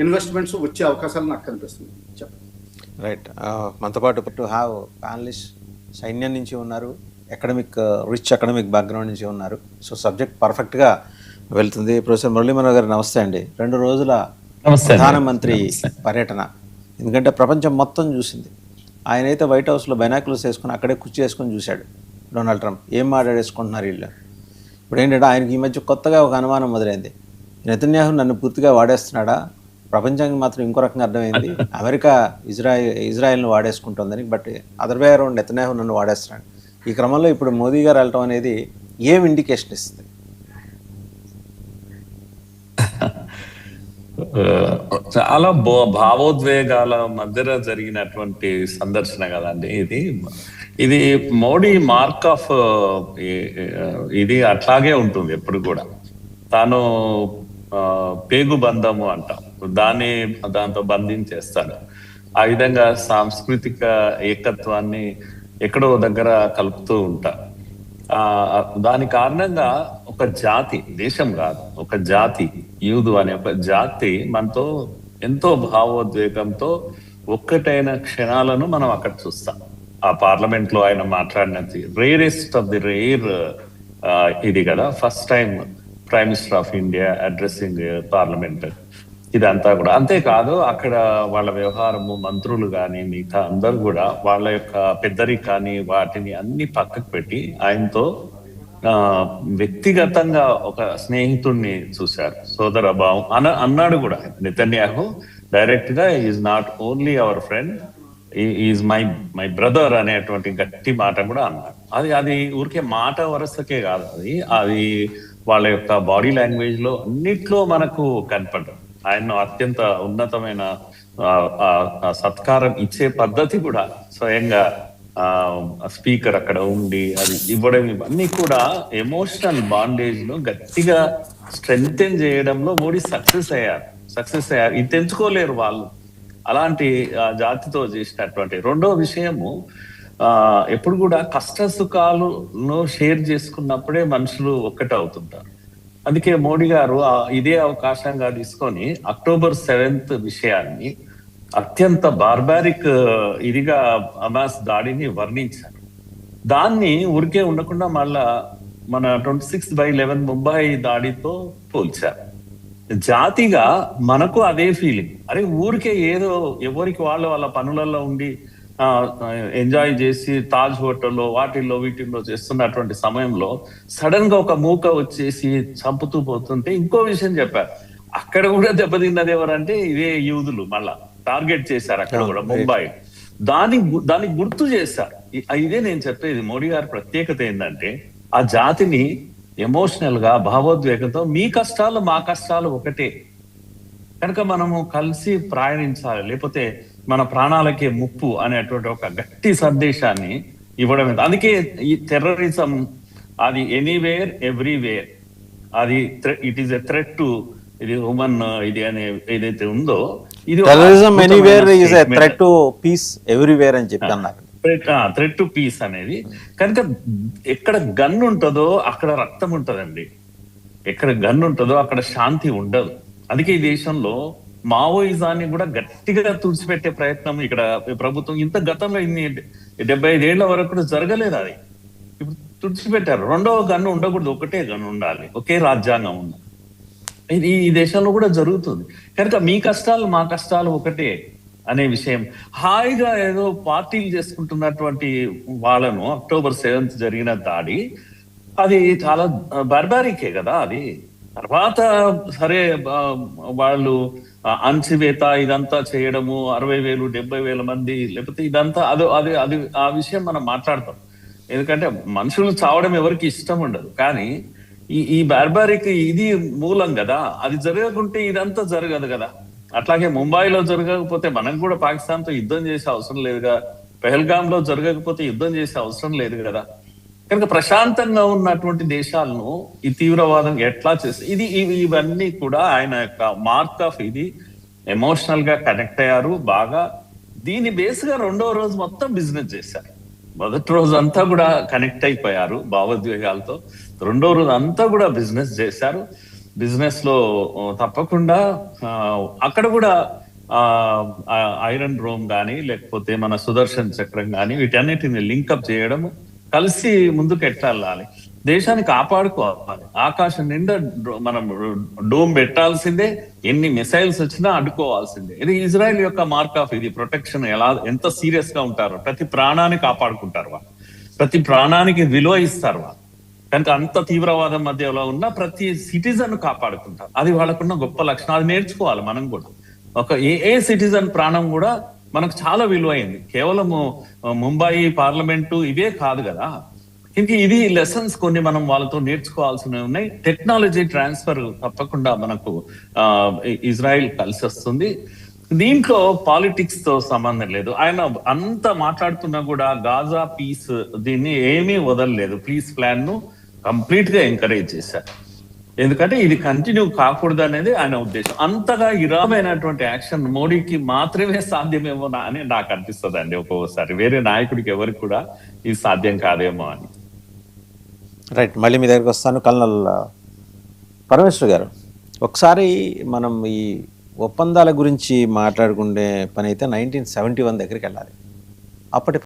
Investments వచ్చే అవకాశాలు నాకు కనిపిస్తుంది. చెప్పండి. రైట్. మనతో పాటు టు హ్యావ్ ప్యానలిస్ట్ సైన్యం నుంచి ఉన్నారు, రిచ్ అకాడమిక్ బ్యాక్గ్రౌండ్ నుంచి ఉన్నారు. సో సబ్జెక్ట్ పర్ఫెక్ట్గా వెళ్తుంది. ప్రొఫెసర్ మురళీమనోహర్ గారు నమస్తే అండి. 2 రోజుల ప్రధానమంత్రి పర్యటన, ఎందుకంటే ప్రపంచం మొత్తం చూసింది. ఆయన అయితే వైట్ హౌస్లో బైనాకులర్స్ వేసుకుని అక్కడే కుర్చీ వేసుకొని చూశాడు డొనాల్డ్ ట్రంప్. ఏం మాట్లాడేసుకుంటున్నారు వీళ్ళు. ఇప్పుడు ఏంటంటే ఆయనకి ఈ మధ్య కొత్తగా ఒక అనుమానం మొదలైంది. నెతన్యాహు నన్ను పూర్తిగా వాడేస్తున్నాడా, ప్రపంచానికి మాత్రం ఇంకో రకంగా అర్థమైంది. అమెరికా ఇజ్రాయెల్ను వాడేసుకుంటుందని, but other way around Netanyahu నన్ను వాడేస్తున్నాడు. ఈ క్రమంలో ఇప్పుడు మోదీ గారు వెళ్ళటం అనేది ఏం ఇండికేషన్ ఇస్తుంది? చాలా భావోద్వేగాల మధ్యలో జరిగినటువంటి సందర్శన కదండి ఇది మోడీ మార్క్ ఆఫ్ ఇది అట్లాగే ఉంటుంది ఎప్పుడు కూడా. తాను పేగు బంధము అంటాం, దాంతో బంధించేస్తాడు. ఆ విధంగా సాంస్కృతిక ఏకత్వాన్ని ఎక్కడో దగ్గర కలుపుతూ ఉంటారు. దాని కారణంగా ఒక జాతి, దేశం కాదు, ఒక జాతి, యూదు అనే ఒక జాతి మనతో ఎంతో భావోద్వేగంతో ఒక్కటైన క్షణాలను మనం అక్కడ చూస్తాం. ఆ పార్లమెంట్ లో ఆయన మాట్లాడినది రేరెస్ట్ ఆఫ్ ది రేర్ ఇది కదా, first time prime minister of India addressing parliament. ఇదంతా కూడా అంతేకాదు, అక్కడ వాళ్ళ వ్యవహారము, మంత్రులు కానీ మిగతా అందరూ కూడా వాళ్ళ యొక్క పెద్దరికాన్ని వాటిని అన్ని పక్కకు పెట్టి ఆయనతో వ్యక్తిగతంగా ఒక స్నేహితుడిని చూశారు, సోదర భావం అన్నాడు కూడా నెతన్యాహు డైరెక్ట్ గా. Is not only our friend, is my brother అనేటువంటి గట్టి మాట కూడా అన్నాడు. అది ఊరికే మాట వరుసకే కాదు, అది వాళ్ళ యొక్క బాడీ లాంగ్వేజ్ లో అన్నిట్లో మనకు కనపడ్డారు. ఆయన అత్యంత ఉన్నతమైన సత్కారం ఇచ్చే పద్ధతి కూడా స్వయంగా స్పీకర్ అక్కడ ఉండి అది ఇవ్వడం, ఇవన్నీ కూడా ఎమోషనల్ బాండేజ్ ను గట్టిగా స్ట్రెంగ్తెన్ చేయడంలో మోడీ సక్సెస్ అయ్యారు. ఇది తెంచుకోలేరు వాళ్ళు, అలాంటి జాతితో చేసినటువంటి. రెండో విషయము, ఎప్పుడు కూడా కష్ట సుఖాలను షేర్ చేసుకున్నప్పుడే మనుషులు ఒక్కటవుతుంటారు. అందుకే మోడీ గారు ఇదే అవకాశంగా తీసుకొని October 7th విషయాన్ని అత్యంత బార్బారిక్ ఇదిగా హమాస్ దాడిని వర్ణించారు. దాన్ని ఊరికే ఉండకుండా మళ్ళా మన 26/11 ముంబై దాడితో పోల్చారు. జాతిగా మనకు అదే ఫీలింగ్. అరే ఊరికే ఏదో ఎవరికి వాళ్ళ పనులలో ఉండి ఎంజాయ్ చేసి తాజ్ హోటల్లో వీటిల్లో చేస్తున్నటువంటి సమయంలో సడన్ గా ఒక మూక వచ్చేసి చంపుతూ పోతుంటే ఇంకో విషయం చెప్పారు. అక్కడ కూడా దెబ్బతిన్నది ఎవరంటే ఇదే యూదులు, మళ్ళా టార్గెట్ చేశారు అక్కడ కూడా ముంబై. దాన్ని గుర్తు చేశారు. ఇదే నేను చెప్పేది, మోడీ గారి ప్రత్యేకత ఏంటంటే ఆ జాతిని ఎమోషనల్ గా భావోద్వేగంతో మీ కష్టాలు మా కష్టాలు ఒకటే కనుక మనము కలిసి ప్రయాణించాలి, లేకపోతే మన ప్రాణాలకే ముప్పు అనేటువంటి ఒక గట్టి సందేశాన్ని ఇవ్వడం. అందుకే ఈ టెర్రరిజం అది ఎనీవేర్ ఎవ్రీవేర్, అది it is a threat to ఇది హ్యూమన్ ఇది అనే ఏదైతే ఉందో, ఇది terrorism anywhere is a threat to peace everywhere అని చెప్పి అన్నారు. థ్రెట్ టు పీస్ అనేది. కనుక ఎక్కడ గన్ ఉంటుందో అక్కడ రక్తం ఉంటదండి, ఎక్కడ గన్ ఉంటుందో అక్కడ శాంతి ఉండదు. అందుకే ఈ దేశంలో మావోయిజాన్ని కూడా గట్టిగా తుడిచిపెట్టే ప్రయత్నం ఇక్కడ ప్రభుత్వం గతంలో 75 ఏళ్ల వరకు కూడా జరగలేదు. అది ఇప్పుడు తుడిచిపెట్టారు. రెండవ గన్ను ఉండకూడదు, ఒకటే గన్ను ఉండాలి, ఒకే రాజ్యాంగం ఉంది. ఇది ఈ దేశంలో కూడా జరుగుతుంది. కనుక మీ కష్టాలు మా కష్టాలు ఒకటే అనే విషయం హాయిగా ఏదో పార్టీలు చేసుకుంటున్నటువంటి వాళ్ళను October 7th జరిగిన దాడి అది చాలా బార్బారికే కదా. అది తర్వాత సరే వాళ్ళు అణచివేత ఇదంతా చేయడము, 60,000 70,000 మంది, లేకపోతే ఇదంతా అది ఆ విషయం మనం మాట్లాడతాం. ఎందుకంటే మనుషులు చావడం ఎవరికి ఇష్టం ఉండదు. కానీ ఈ బార్బారిక్ ఇది మూలం కదా. అది జరగకుంటే ఇదంతా జరగదు కదా. అట్లాగే ముంబైలో జరగకపోతే మనం కూడా పాకిస్తాన్ తో యుద్ధం చేసే అవసరం లేదుగా, పెహల్గామ్ లో జరగకపోతే యుద్ధం చేసే అవసరం లేదు కదా. కనుక ప్రశాంతంగా ఉన్నటువంటి దేశాలను ఈ తీవ్రవాదం ఎట్లా చేస్తే ఇవన్నీ కూడా ఆయన యొక్క మార్క్ ఆఫ్ ఇది. ఎమోషనల్ గా కనెక్ట్ అయ్యారు బాగా. దీని బేస్ గా రెండవ రోజు మొత్తం బిజినెస్ చేశారు. మొదటి రోజు అంతా కూడా కనెక్ట్ అయిపోయారు భావోద్వేగాలతో, రెండో రోజు అంతా కూడా బిజినెస్ చేశారు. బిజినెస్ లో తప్పకుండా అక్కడ కూడా ఐరన్ రోమ్ కానీ లేకపోతే మన సుదర్శన్ చక్రం కానీ వీటన్నిటిని లింకప్ చేయడం, కలిసి ముందుకు ఎట్టాలి, దేశాన్ని కాపాడుకోవాలి. ఆకాశం నిండా మనం డోమ్ పెట్టాల్సిందే, ఎన్ని మిసైల్స్ వచ్చినా అడ్డుకోవాల్సిందే. ఇది ఇజ్రాయెల్ యొక్క మార్క్ ఆఫ్ ఇది ప్రొటెక్షన్. ఎంత సీరియస్ గా ఉంటారో, ప్రతి ప్రాణాన్ని కాపాడుకుంటారు వాళ్ళు, ప్రతి ప్రాణానికి విలువ ఇస్తారు వాళ్ళు. కనుక అంత తీవ్రవాదం మధ్యలో ఉన్న ప్రతి సిటిజన్ కాపాడుకుంటారు. అది వాళ్ళకున్న గొప్ప లక్షణం. అది నేర్చుకోవాలి మనం కూడా. ఏ సిటిజన్ ప్రాణం కూడా మనకు చాలా విలువైంది. కేవలము ముంబై పార్లమెంటు ఇవే కాదు కదా. ఇంక ఇది లెసన్స్ కొన్ని మనం వాళ్ళతో నేర్చుకోవాల్సినవి ఉన్నాయి. టెక్నాలజీ ట్రాన్స్ఫర్ తప్పకుండా మనకు ఇజ్రాయిల్ కలిసి వస్తుంది. దీంట్లో పాలిటిక్స్ తో సంబంధం లేదు. ఆయన అంత మాట్లాడుతున్నా కూడా గాజా పీస్ దీన్ని ఏమీ వదలలేదు. పీస్ ప్లాన్ ను కంప్లీట్ గా ఎంకరేజ్ చేశారు. ఎందుకంటే ఇది కంటిన్యూ కాకూడదు అనేది ఆయన ఉద్దేశం. అంతగా ఇరామైనటువంటి యాక్షన్ మోడీకి మాత్రమే సాధ్యమేమో అని నాకు అనిపిస్తుంది అండి ఒక్కొక్కసారి. వేరే నాయకుడికి ఎవరికి కూడా ఇది సాధ్యం కాదేమో అని. రైట్, మళ్ళీ మీ దగ్గరికి వస్తాను. కల్నల్ పరమేశ్వర్ గారు, ఒకసారి మనం ఈ ఒప్పందాల గురించి మాట్లాడుకునే పని అయితే 1971 దగ్గరికి వెళ్ళాలి. అప్పటి